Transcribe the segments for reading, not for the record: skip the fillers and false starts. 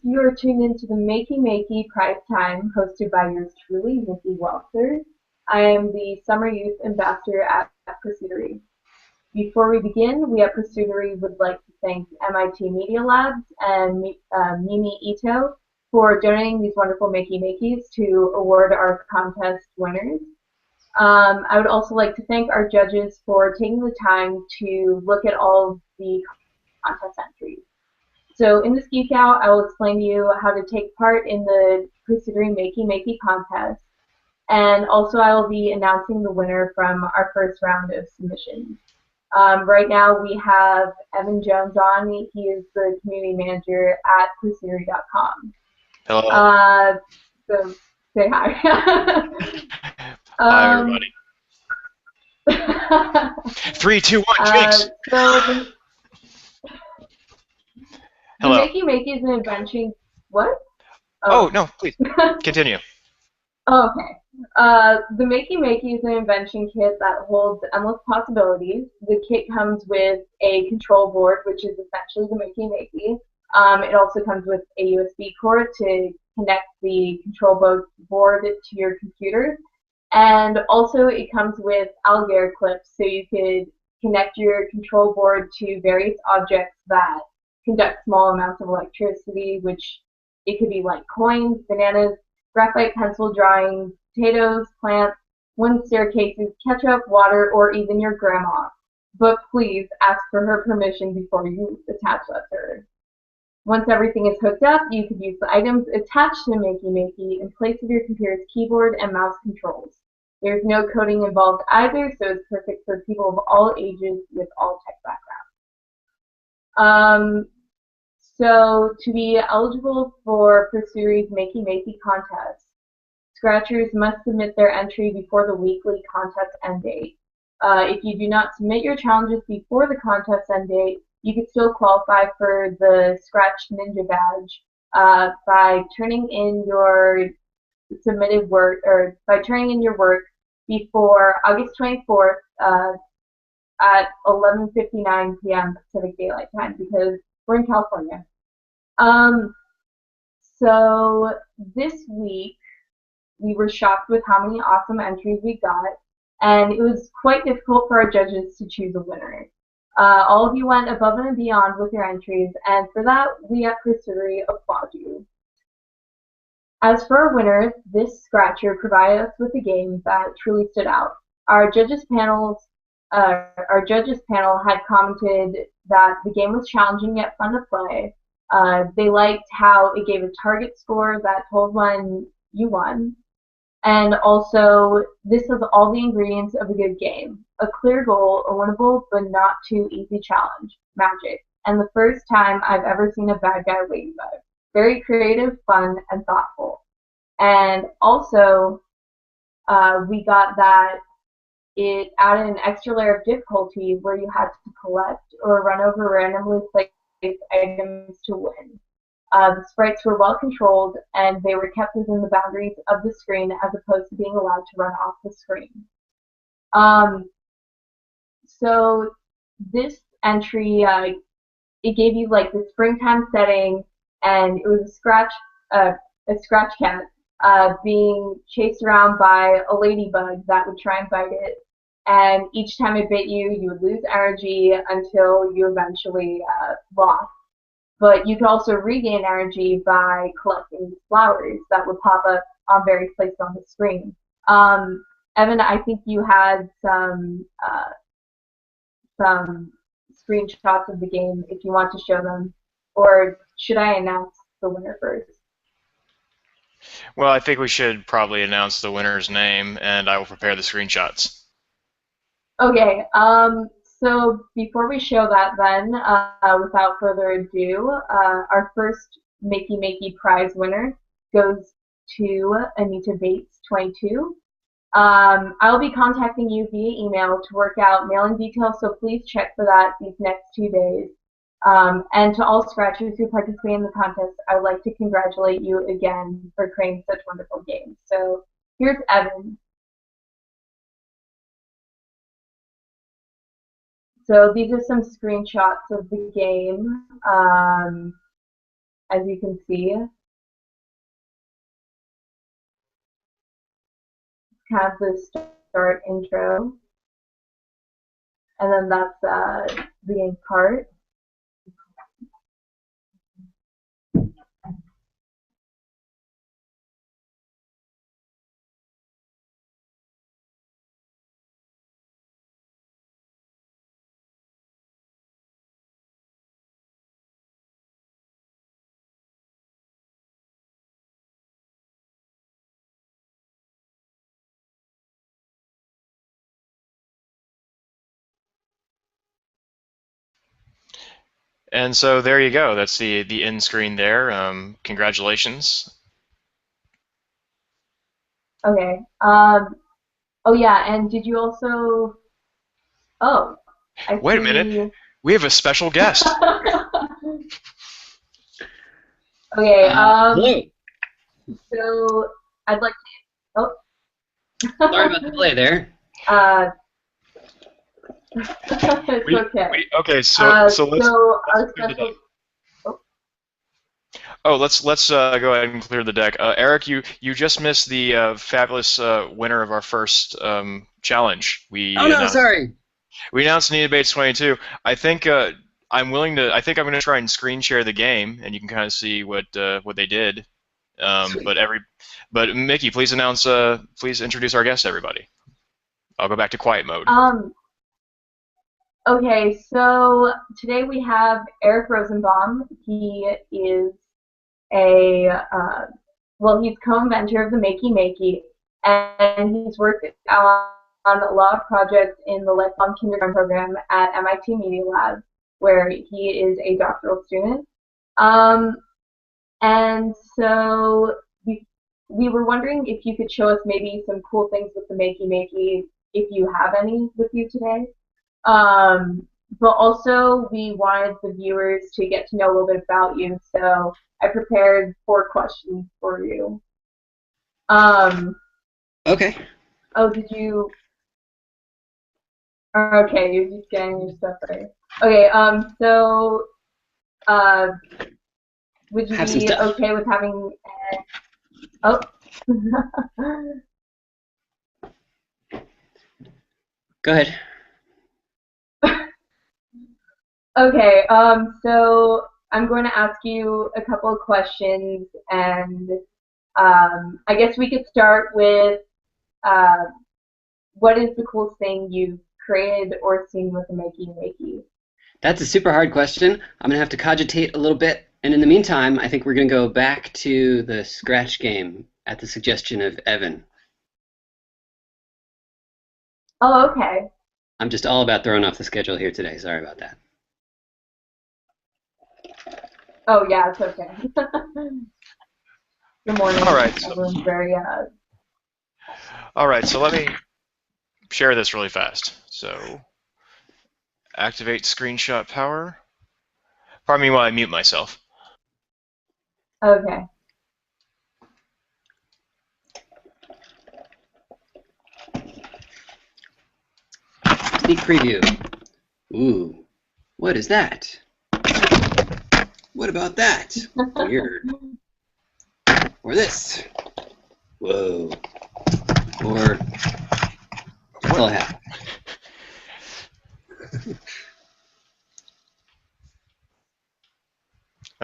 You are tuned into the Makey Makey Prize Time, hosted by yours truly, Nikki Welser. I am the Summer Youth Ambassador at Pursuitery. Before we begin, we at Pursuitery would like to thank MIT Media Labs and Mimi Ito for donating these wonderful Makey Makeys to award our contest winners. I would also like to thank our judges for taking the time to look at all of the contest entries. So in this geek out, I will explain to you how to take part in the Pursuitery Makey Makey contest, and also I will be announcing the winner from our first round of submissions. Right now we have Evan Jones on. He is the community manager at Pursuitery.com. Hello. So say hi. Hi, everybody. 3, 2, 1, Jinx. So the Hello. Makey Makey is an invention. What? Oh, Oh. no, please continue. Okay. The Makey Makey is an invention kit that holds endless possibilities. The kit comes with a control board, which is essentially the Makey Makey. It also comes with a USB cord to connect the control board to your computer. And also it comes with alligator clips, so you could connect your control board to various objects that conduct small amounts of electricity, which it could be like coins, bananas, graphite pencil drawings, potatoes, plants, wooden staircases, ketchup, water, or even your grandma. But please ask for her permission before you attach that to her. Once everything is hooked up, you could use the items attached to Makey Makey in place of your computer's keyboard and mouse controls. There's no coding involved either, so it's perfect for people of all ages with all tech backgrounds. So to be eligible for Pursuitery's Makey Makey contest, scratchers must submit their entry before the weekly contest end date. If you do not submit your challenges before the contest end date, you can still qualify for the Scratch Ninja badge by turning in your submitted work, or by turning in your work before August 24th at 11:59 p.m. Pacific Daylight Time, because we're in California. So this week we were shocked with how many awesome entries we got, and it was quite difficult for our judges to choose a winner. All of you went above and beyond with your entries, and for that, we at Pursuitery applaud you. As for our winners, this scratcher provided us with a game that truly stood out. Our judges panel had commented that the game was challenging yet fun to play. They liked how it gave a target score that told when you won. And also, this has all the ingredients of a good game. A clear goal, a winnable but not too easy challenge, magic, and the first time I've ever seen a bad guy ladybug. Very creative, fun, and thoughtful. And also, we got that it added an extra layer of difficulty where you had to collect or run over randomly placed items to win. The sprites were well controlled, and they were kept within the boundaries of the screen as opposed to being allowed to run off the screen. So this entry, it gave you like the springtime setting, and it was a scratch cat being chased around by a ladybug that would try and bite it. And each time it bit you, you would lose energy until you eventually lost. But you could also regain energy by collecting flowers that would pop up on various places on the screen. Evan, I think you had some screenshots of the game if you want to show them, or should I announce the winner first? Well, I think we should probably announce the winner's name, and I will prepare the screenshots. Okay, so before we show that then, without further ado, our first Makey Makey prize winner goes to Anita Bates 22. I'll be contacting you via email to work out mailing details, so please check for that these next 2 days. And to all scratchers who participate in the contest, I would like to congratulate you again for creating such wonderful games. So here's Evan. So these are some screenshots of the game. as you can see. Have the start intro, and then that's the end part. And so there you go. That's the end screen there. Congratulations. Okay. Oh yeah, and did you also? Oh, I Wait a minute. see. We have a special guest. Okay. Hello. So I'd like to. Oh. Sorry about the delay there. It's okay. Okay, so let's our clear the deck. special. Oh, let's go ahead and clear the deck. Eric, you just missed the fabulous winner of our first challenge. Sorry. We announced Nina Bates 22. I think I'm willing to. I think I'm going to try and screen share the game, and you can kind of see what they did. But Mickey, please announce. Please introduce our guest, everybody. I'll go back to quiet mode. Okay, so today we have Eric Rosenbaum. He is he's co-inventor of the Makey Makey, and he's worked on a lot of projects in the lifelong kindergarten program at MIT Media Lab, where he is a doctoral student. And so we were wondering if you could show us maybe some cool things with the Makey Makey, if you have any with you today. But also we wanted the viewers to get to know a little bit about you, so I prepared 4 questions for you. Okay. Oh, did you? Okay, you're just getting your stuff ready. Okay, so, would you be okay with having, oh. Go ahead. Okay, so I'm going to ask you a couple of questions, and I guess we could start with what is the coolest thing you've created or seen with the Makey Makey? That's a super hard question. I'm going to have to cogitate a little bit. And in the meantime, I think we're going to go back to the Scratch game at the suggestion of Evan. Oh, okay. I'm just all about throwing off the schedule here today. Sorry about that. Oh, yeah, it's okay. Good morning. All right. Everyone's very, All right, so let me share this really fast. So, activate screenshot power. Pardon me while I mute myself. Okay. Sneak preview. Ooh, what is that? What about that? Weird. Or this. Whoa. Or that's all I have.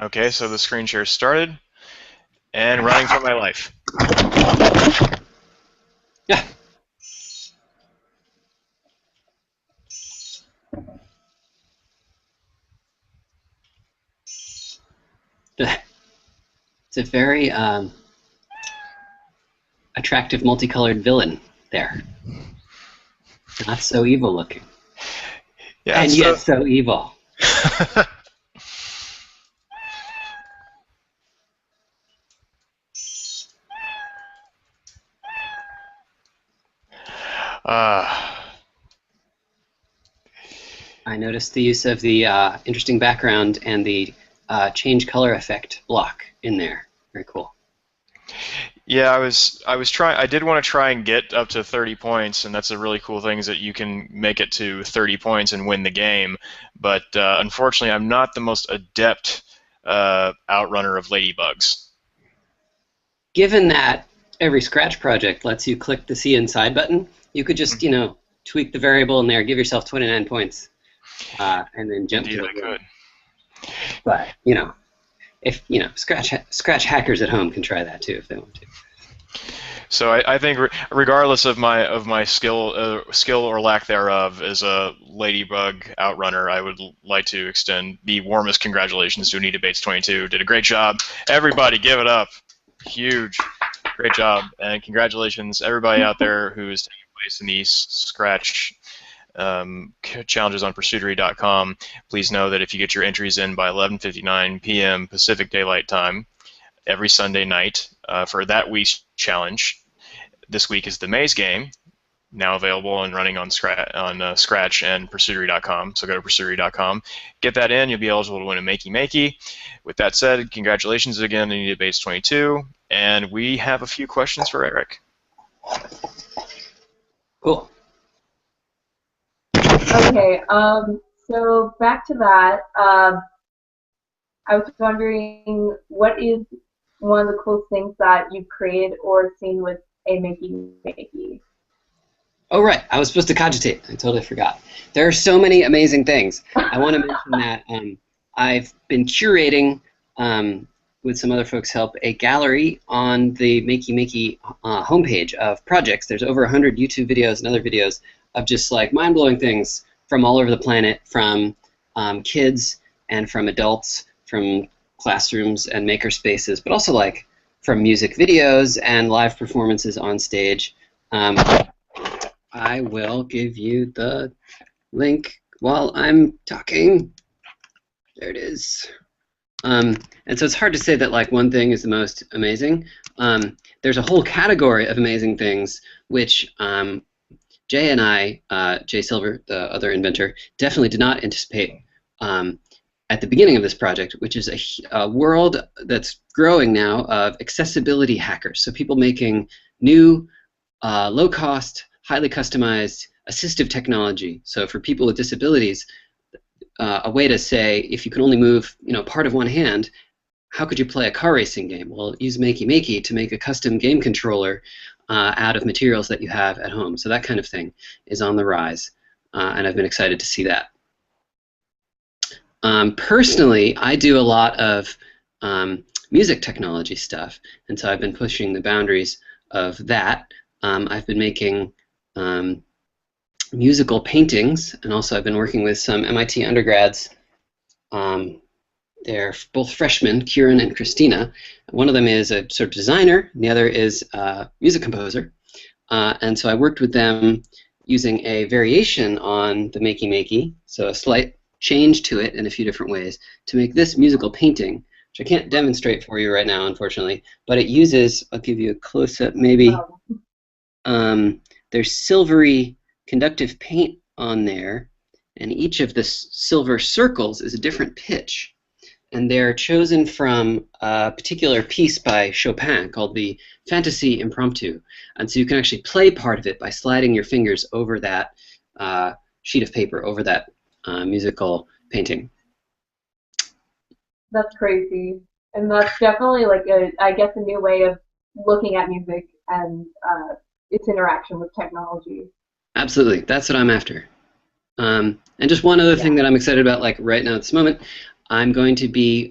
Okay, so the screen share started and running for my life. Yeah. It's a very attractive multicolored villain there. Not so evil looking. Yeah, and yet so evil. I noticed the use of the interesting background and the change color effect block in there. Very cool. Yeah, I was trying. I did want to try and get up to 30 points, and that's a really cool thing is that you can make it to 30 points and win the game. But unfortunately, I'm not the most adept outrunner of ladybugs. Given that every Scratch project lets you click the See Inside button, you could just, tweak the variable in there, give yourself 29 points, and then jump Indeed, to I it. could. But, if, Scratch hackers at home can try that too if they want to. So I think regardless of my skill or lack thereof as a ladybug outrunner, I would like to extend the warmest congratulations to Anita Bates 22. Did a great job. Everybody, give it up. Huge, great job, and congratulations everybody out there who is taking place in these Scratch challenges on Pursuitery.com. Please know that if you get your entries in by 11:59 p.m. Pacific Daylight Time every Sunday night for that week's challenge. This week is the Maze game, now available and running on Scratch and Pursuitery.com. So go to Pursuitery.com, get that in. You'll be eligible to win a Makey Makey. With that said, congratulations again, Anita Bates 22, and we have a few questions for Eric. Cool. Okay. So back to that. I was wondering, what is one of the coolest things that you've created or seen with a Makey Makey? Oh, right. I was supposed to cogitate. I totally forgot. There are so many amazing things. I want to mention that I've been curating, with some other folks' help, a gallery on the Makey Makey homepage of projects. There's over 100 YouTube videos and other videos of just like mind-blowing things from all over the planet, from kids and from adults, from classrooms and maker spaces, but also like from music videos and live performances on stage. I will give you the link while I'm talking. There it is. And so it's hard to say that like one thing is the most amazing. There's a whole category of amazing things which Jay and I, Jay Silver, the other inventor, definitely did not anticipate at the beginning of this project, which is a world that's growing now of accessibility hackers. So people making new, low-cost, highly customized assistive technology. So for people with disabilities, a way to say, if you can only move, part of one hand, how could you play a car racing game? Well, use Makey Makey to make a custom game controller out of materials that you have at home. So that kind of thing is on the rise, and I've been excited to see that. Personally, I do a lot of music technology stuff, and so I've been pushing the boundaries of that. I've been making musical paintings, and also I've been working with some MIT undergrads. They're both freshmen, Kieran and Christina. One of them is a sort of designer, and the other is a music composer. And so I worked with them using a variation on the Makey Makey, so a slight change to it in a few different ways, to make this musical painting, which I can't demonstrate for you right now, unfortunately, but it uses, I'll give you a close-up maybe, there's silvery conductive paint on there, and each of the silver circles is a different pitch. And they're chosen from a particular piece by Chopin called the Fantasy Impromptu. And so you can actually play part of it by sliding your fingers over that sheet of paper, over that musical painting. That's crazy. And that's definitely like I guess a new way of looking at music and its interaction with technology. Absolutely. That's what I'm after. And just one other thing that I'm excited about, like right now at this moment, I'm going to be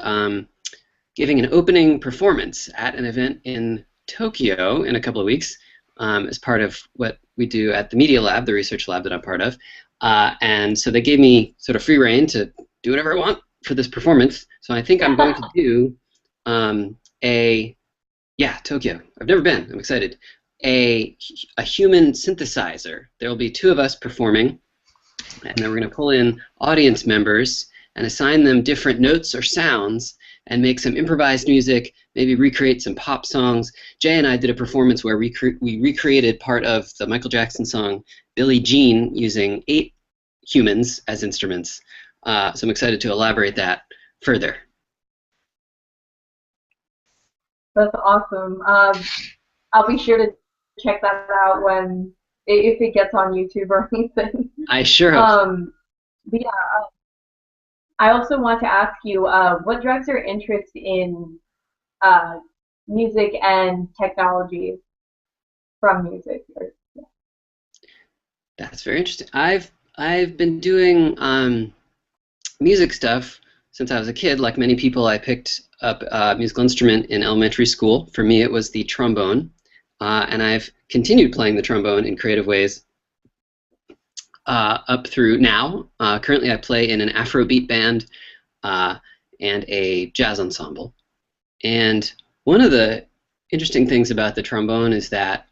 giving an opening performance at an event in Tokyo in a couple of weeks as part of what we do at the Media Lab, the research lab that I'm part of. And so they gave me sort of free rein to do whatever I want for this performance. So I think I'm going to do Tokyo. I've never been. I'm excited. A human synthesizer. There will be two of us performing, and then we're going to pull in audience members and assign them different notes or sounds and make some improvised music, maybe recreate some pop songs. Jay and I did a performance where we recreated part of the Michael Jackson song Billie Jean using 8 humans as instruments. So I'm excited to elaborate that further. That's awesome. I'll be sure to check that out if it gets on YouTube or anything. I sure hope so. But yeah, I also want to ask you, what drives your interest in uh, music and technology from music? That's very interesting. I've been doing music stuff since I was a kid. Like many people, I picked up a musical instrument in elementary school. For me, it was the trombone, and I've continued playing the trombone in creative ways up through now. Currently, I play in an Afrobeat band and a jazz ensemble. And one of the interesting things about the trombone is that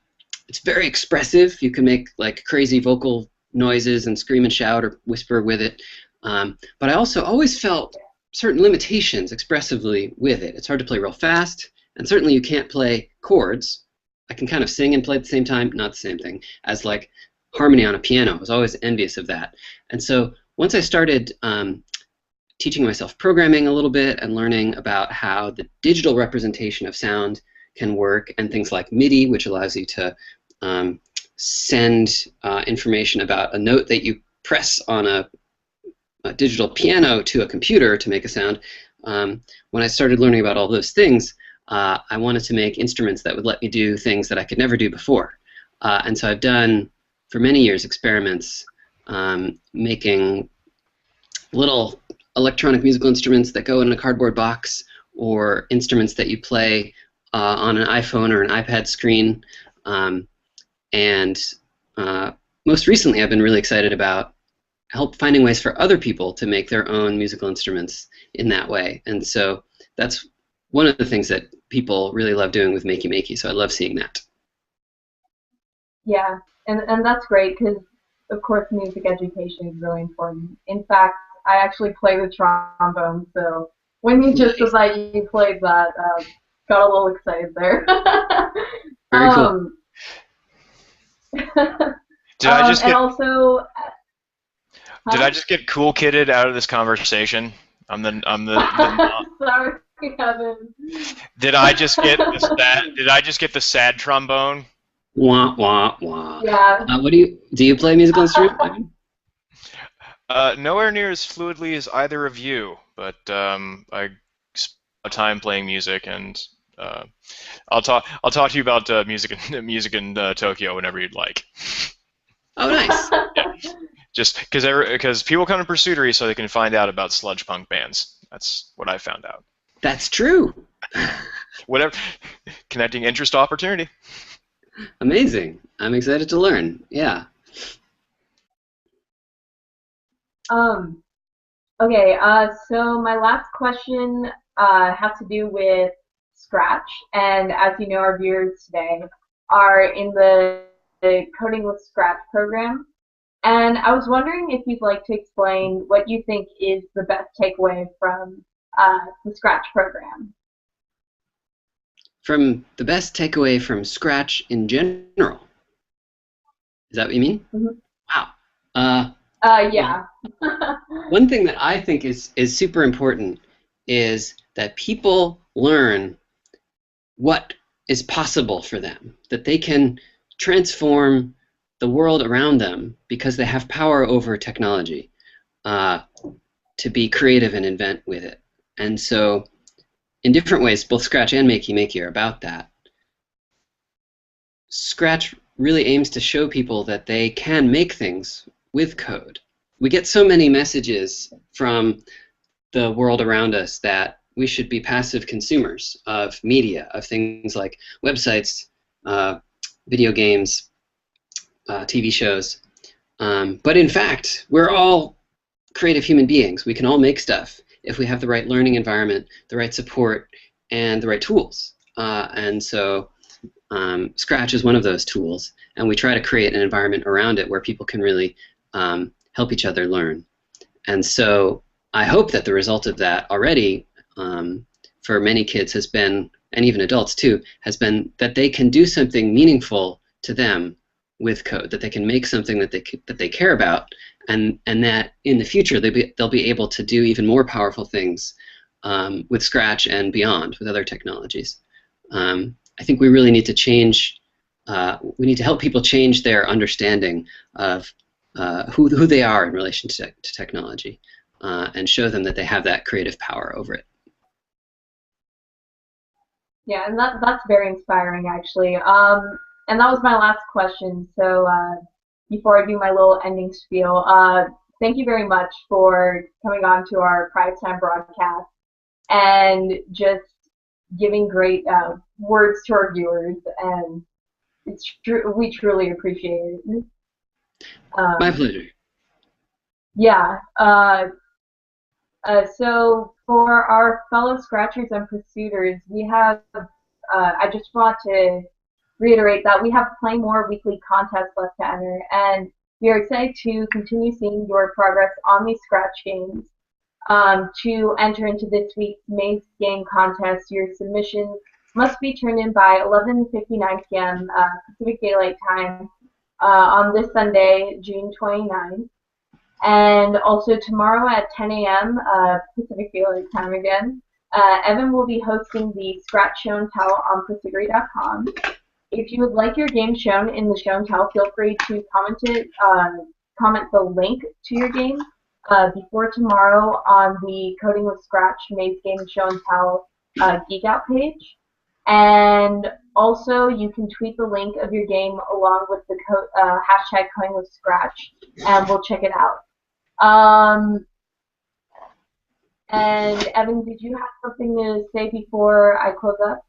it's very expressive. You can make like crazy vocal noises and scream and shout or whisper with it. But I also always felt certain limitations expressively with it. It's hard to play real fast, and certainly you can't play chords. I can kind of sing and play at the same time, not the same thing as like harmony on a piano. I was always envious of that. And so once I started teaching myself programming a little bit and learning about how the digital representation of sound can work, and things like MIDI, which allows you to send information about a note that you press on a digital piano to a computer to make a sound. When I started learning about all those things, I wanted to make instruments that would let me do things that I could never do before. And so I've done, for many years, experiments making little electronic musical instruments that go in a cardboard box, or instruments that you play on an iPhone or an iPad screen. And most recently, I've been really excited about finding ways for other people to make their own musical instruments in that way. And so that's one of the things that people really love doing with Makey Makey, so I love seeing that. Yeah, and that's great because, of course, music education is really important. In fact, I actually play the trombone, so when you just said that you played that, got a little excited there. Very cool. Did I just get? Also, did I just get cool kidded out of this conversation? I'm the Sorry, Kevin. Did I just get the sad trombone? Wah wah wah. Yeah. What do you play a musical instrument? Nowhere near as fluidly as either of you, but I spent time playing music, and I'll talk to you about music in Tokyo whenever you'd like. Oh, nice. Yeah. Just because people come to Pursuitery so they can find out about sludge punk bands. That's what I found out. That's true. Whatever, connecting interest to opportunity. Amazing. I'm excited to learn. Yeah. Okay, so my last question has to do with Scratch, and as you know, our viewers today are in the Coding with Scratch program, and I was wondering if you'd like to explain what you think is the best takeaway from the Scratch program. From the best takeaway from Scratch in general. Is that what you mean? Mm-hmm. Wow. Yeah. One thing that I think is super important is that people learn what is possible for them, that they can transform the world around them because they have power over technology to be creative and invent with it. And so in different ways, both Scratch and Makey Makey are about that. Scratch really aims to show people that they can make things with code. We get so many messages from the world around us that we should be passive consumers of media, of things like websites, video games, TV shows. But in fact, we're all creative human beings. We can all make stuff if we have the right learning environment, the right support, and the right tools. And so Scratch is one of those tools, and we try to create an environment around it where people can really help each other learn. And so I hope that the result of that already for many kids has been, and even adults too, has been that they can do something meaningful to them with code, that they can make something that they care about, and that in the future they'll be able to do even more powerful things with Scratch and beyond with other technologies. I think we really need to change. We need to help people change their understanding of who they are in relation to technology. and show them that they have that creative power over it. Yeah, and that's very inspiring, actually. And that was my last question. So before I do my little ending spiel, thank you very much for coming on to our Pride Time broadcast and just giving great words to our viewers. And we truly appreciate it. My pleasure. Yeah. So for our fellow scratchers and pursuiters, we have, I just want to reiterate that we have plenty more weekly contests left to enter, and we are excited to continue seeing your progress on these scratch games. To enter into this week's Maze Game contest, your submissions must be turned in by 11:59 p.m. Pacific Daylight Time on this Sunday, June 29th. And also tomorrow at 10 a.m. Pacific Daylight Time again, Evan will be hosting the Scratch Show and Tell on Pursuery.com. If you would like your game shown in the show and tell, feel free to comment the link to your game before tomorrow on the Coding with Scratch Maze Game Show and Tell Geek Out page. And also, you can tweet the link of your game along with the hashtag Coding with Scratch, and we'll check it out. And Evan, did you have something to say before I close up?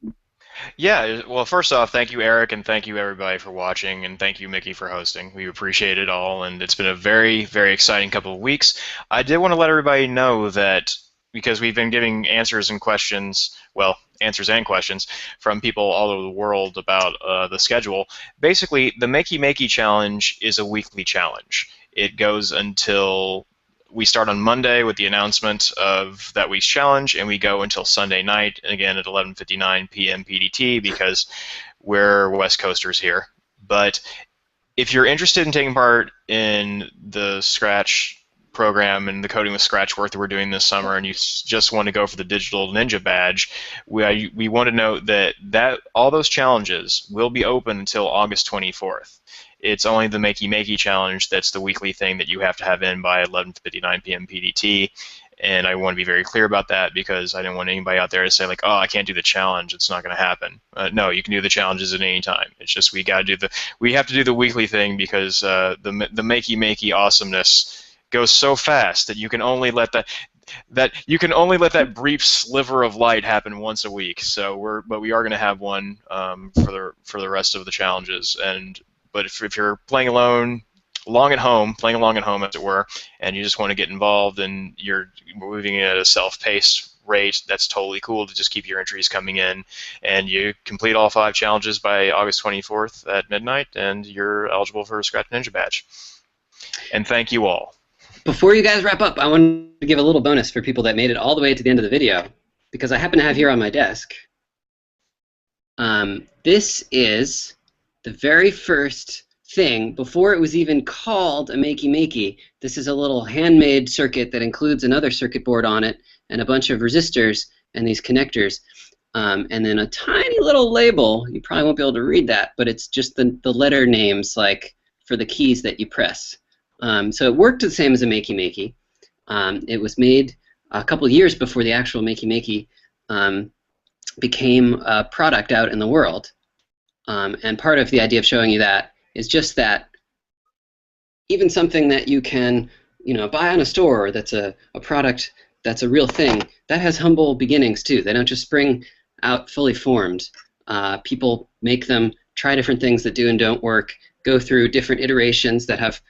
Yeah, well, first off, thank you, Eric, and thank you, everybody, for watching, and thank you, Mickey, for hosting. We appreciate it all, and it's been a very, very exciting couple of weeks. I did want to let everybody know that because we've been giving answers and questions, well, answers and questions from people all over the world about the schedule. Basically, the Makey Makey Challenge is a weekly challenge. It goes until we start on Monday with the announcement of that week's challenge, and we go until Sunday night, again at 11:59 p.m. PDT, because we're West Coasters here. But if you're interested in taking part in the Scratch program and the Coding with Scratch work that we're doing this summer, and you just want to go for the Digital Ninja Badge, we want to note that all those challenges will be open until August 24th. It's only the Makey Makey Challenge that's the weekly thing that you have to have in by 11:59 p.m. PDT, and I want to be very clear about that because I didn't want anybody out there to say like, oh, I can't do the challenge, it's not going to happen. No, you can do the challenges at any time. It's just we have to do the weekly thing because the Makey Makey awesomeness goes so fast that you can only let that brief sliver of light happen once a week. So but we are going to have one for the rest of the challenges. But if you're playing along at home, as it were, and you just want to get involved and you're moving at a self-paced rate, that's totally cool to just keep your entries coming in. And you complete all 5 challenges by August 24th at midnight, and you're eligible for a Scratch Ninja Badge. And thank you all. Before you guys wrap up, I want to give a little bonus for people that made it all the way to the end of the video, because I happen to have here on my desk. This is the very first thing, before it was even called a Makey Makey. This is a little handmade circuit that includes another circuit board on it and a bunch of resistors and these connectors. And then a tiny little label. You probably won't be able to read that, but it's just the letter names like for the keys that you press. So it worked the same as a Makey Makey. It was made a couple years before the actual Makey Makey became a product out in the world. And part of the idea of showing you that is just that even something that you can, buy on a store that's a product that's a real thing, that has humble beginnings too. They don't just spring out fully formed. People make them, try different things that do and don't work, go through different iterations that have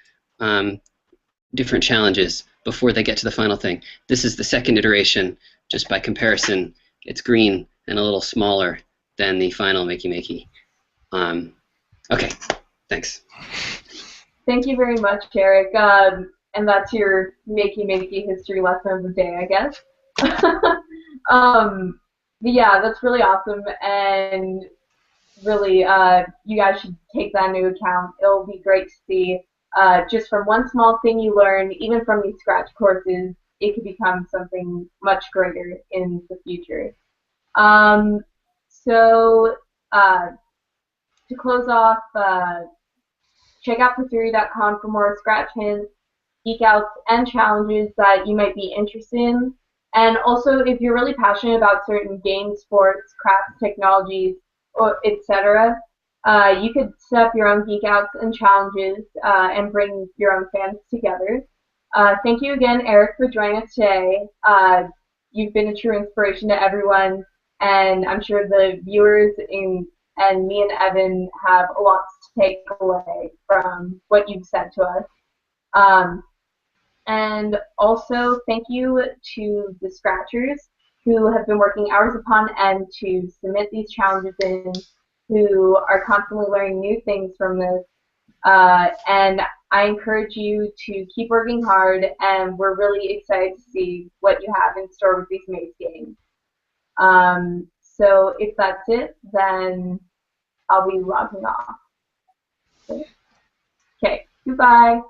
different challenges before they get to the final thing. This is the second iteration. Just by comparison, it's green and a little smaller than the final Makey Makey. Okay, thanks. Thank you very much, Eric. And that's your Makey Makey history lesson of the day, I guess. But yeah, that's really awesome, and really, you guys should take that into account. It'll be great to see. Just from one small thing you learn, even from these Scratch courses, it could become something much greater in the future. So to close off, check out Pursuery.com for more Scratch hints. geek outs and challenges that you might be interested in. And also, if you're really passionate about certain games, sports, crafts, technologies, or etc., you could set up your own geek outs and challenges and bring your own fans together. Thank you again, Eric, for joining us today. You've been a true inspiration to everyone, and I'm sure the viewers and me and Evan have a lot to take away from what you've said to us. And also, thank you to the Scratchers who have been working hours upon end to submit these challenges in, who are constantly learning new things from this. And I encourage you to keep working hard, and we're really excited to see what you have in store with these Maze games. So if that's it, then I'll be logging off. Okay, goodbye.